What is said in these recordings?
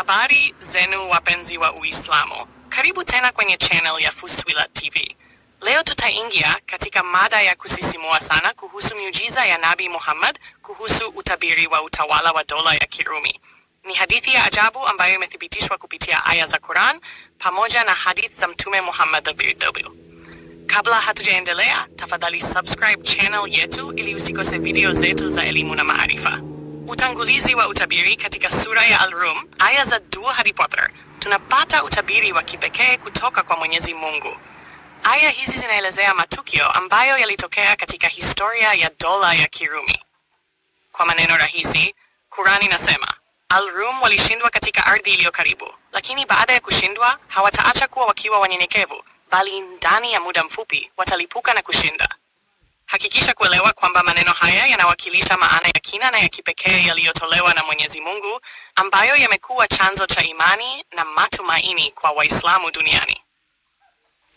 Habari zenu wapenzi wa Uislamu. Karibu tena kwenye channel ya Fuswilat TV. Leo tutaingia katika mada ya kusisimua sana kuhusu miujiza ya Nabii Muhammad kuhusu utabiri wa utawala wa dola ya Kirumi. Ni hadithi ya ajabu ambayo imethibitishwa kupitia aya za Quran pamoja na hadith za Mtume Muhammad SAW. Kabla hatujaendelea, tafadhali subscribe channel yetu ili usikose video zetu za elimu na maarifa. Utangulizi wa utabiri katika sura ya Al-Rum, aya za 2 hadi 4, tunapata utabiri wa kipekee kutoka kwa Mwenyezi Mungu. Aya hizi zinaelezea matukio ambayo yalitokea katika historia ya dola ya Kirumi. Kwa maneno rahisi, Qur'an inasema, Al-Rum walishindwa katika ardhi iliyo karibu, lakini baada ya kushindwa, hawataacha kuwa wakiwa wanyenyekevu, bali ndani ya muda mfupi watalipuka na kushinda. Hakikisha kuelewa kwamba maneno haya yanawakilisha maana ya kina na ya kipekee yaliyotolewa na Mwenyezi Mungu, ambayo yamekuwa chanzo cha imani na matumaini kwa Waislamu duniani.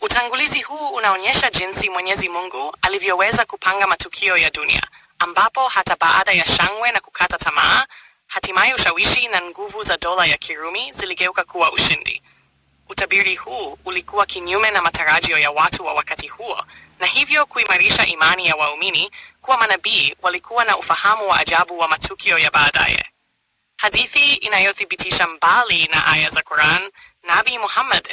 Utangulizi huu unaonyesha jinsi Mwenyezi Mungu alivyoweza kupanga matukio ya dunia, ambapo hata baada ya shangwe na kukata tamaa, hatimaye ushawishi na nguvu za dola ya Kirumi ziligeuka kuwa ushindi. Utabiri huu ulikuwa kinyume na matarajio ya watu wa wakati huo, na hivyo kuimarisha imani ya waumini kuwa manabii walikuwa na ufahamu wa ajabu wa matukio ya baadaye. Hadithi inayothibitisha mbali na aya za Quran, Nabii Muhammad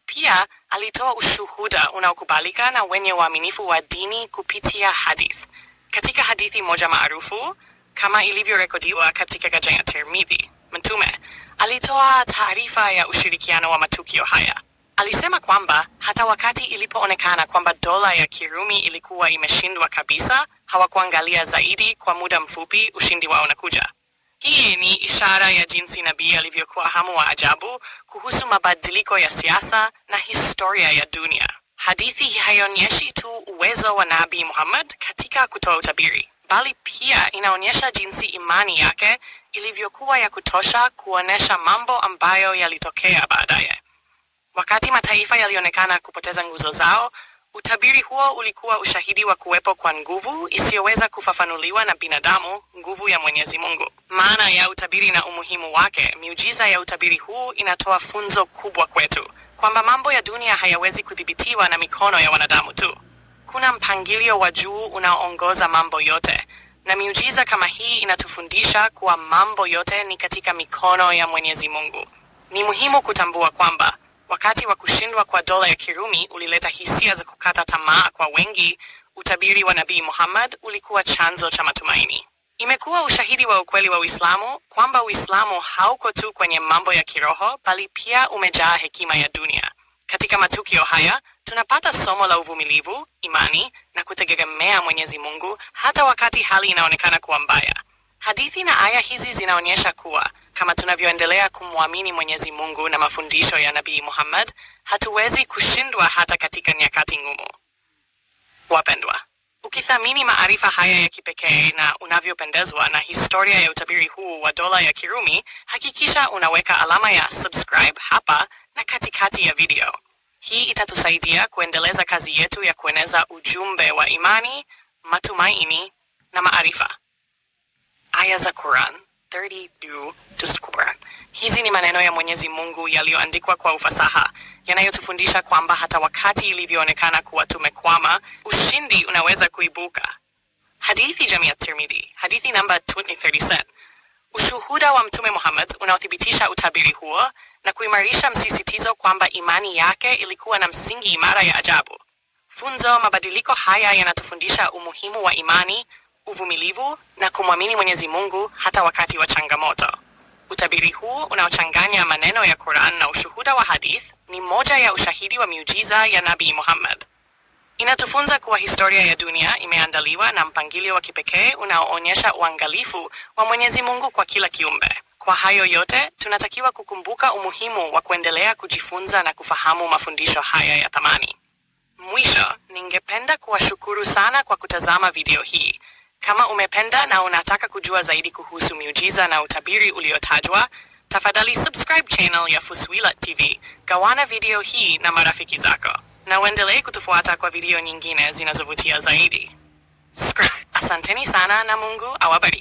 pia alitoa ushuhuda unaokubalika na wenye uaminifu wa dini kupitia hadith. Katika hadithi moja maarufu, kama ilivyorekodiwa katika Ghaja ya Tirmidhi, Mtume alitoa taarifa ya ushirikiano wa matukio haya. Alisema kwamba hata wakati ilipoonekana kwamba dola ya Kirumi ilikuwa imeshindwa kabisa, hawakuangalia zaidi kwa muda mfupi ushindi wao unakuja. Hii ni ishara ya jinsi nabii alivyokuwa hamu wa ajabu kuhusu mabadiliko ya siasa na historia ya dunia. Hadithi haionyeshi tu uwezo wa Nabii Muhammad katika kutoa utabiri, bali pia inaonyesha jinsi imani yake ilivyokuwa ya kutosha kuonesha mambo ambayo yalitokea baadaye. Wakati mataifa yalionekana kupoteza nguzo zao, utabiri huo ulikuwa ushahidi wa kuwepo kwa nguvu isiyoweza kufafanuliwa na binadamu, nguvu ya Mwenyezi Mungu. Maana ya utabiri na umuhimu wake, miujiza ya utabiri huu inatoa funzo kubwa kwetu, kwamba mambo ya dunia hayawezi kudhibitiwa na mikono ya wanadamu tu. Kuna mpangilio wa juu unaoongoza mambo yote, na miujiza kama hii inatufundisha kuwa mambo yote ni katika mikono ya Mwenyezi Mungu. Ni muhimu kutambua kwamba wakati wa kushindwa kwa dola ya Kirumi ulileta hisia za kukata tamaa kwa wengi, utabiri wa Nabii Muhammad ulikuwa chanzo cha matumaini. Imekuwa ushahidi wa ukweli wa Uislamu kwamba Uislamu hauko tu kwenye mambo ya kiroho, bali pia umejaa hekima ya dunia. Katika matukio haya, tunapata somo la uvumilivu, imani na kutegemea Mwenyezi Mungu hata wakati hali inaonekana kuwa mbaya. Hadithi na aya hizi zinaonyesha kuwa kama tunavyoendelea kumwamini Mwenyezi Mungu na mafundisho ya Nabii Muhammad, hatuwezi kushindwa hata katika nyakati ngumu. Wapendwa, ukithamini maarifa haya ya kipekee na unavyopendezwa na historia ya utabiri huu wa dola ya Kirumi, hakikisha unaweka alama ya subscribe hapa na katikati ya video. Hii itatusaidia kuendeleza kazi yetu ya kueneza ujumbe wa imani, matumaini na maarifa. Aya za Quran 32 just Quran. Hizi ni maneno ya Mwenyezi Mungu yaliyoandikwa kwa ufasaha, yanayotufundisha kwamba hata wakati ilivyoonekana kuwa tumekwama, ushindi unaweza kuibuka. Hadithi Jamia Tirmidhi, hadithi namba 2037. Ushuhuda wa Mtume Muhammad unaothibitisha utabiri huo na kuimarisha msisitizo kwamba imani yake ilikuwa na msingi imara ya ajabu. Funzo, mabadiliko haya yanatufundisha umuhimu wa imani, uvumilivu na kumwamini Mwenyezi Mungu hata wakati wa changamoto. Utabiri huu unaochanganya maneno ya Quran na ushuhuda wa hadith ni moja ya ushahidi wa miujiza ya Nabii Muhammad. Inatufunza kuwa historia ya dunia imeandaliwa na mpangilio wa kipekee unaoonyesha uangalifu wa Mwenyezi Mungu kwa kila kiumbe. Kwa hayo yote, tunatakiwa kukumbuka umuhimu wa kuendelea kujifunza na kufahamu mafundisho haya ya thamani. Mwisho, ningependa kuwashukuru sana kwa kutazama video hii. Kama umependa na unataka kujua zaidi kuhusu miujiza na utabiri uliotajwa, tafadhali subscribe channel ya Fuswilat TV, gawana video hii na marafiki zako, na uendelee kutufuata kwa video nyingine zinazovutia zaidi. Asanteni sana na Mungu awabariki.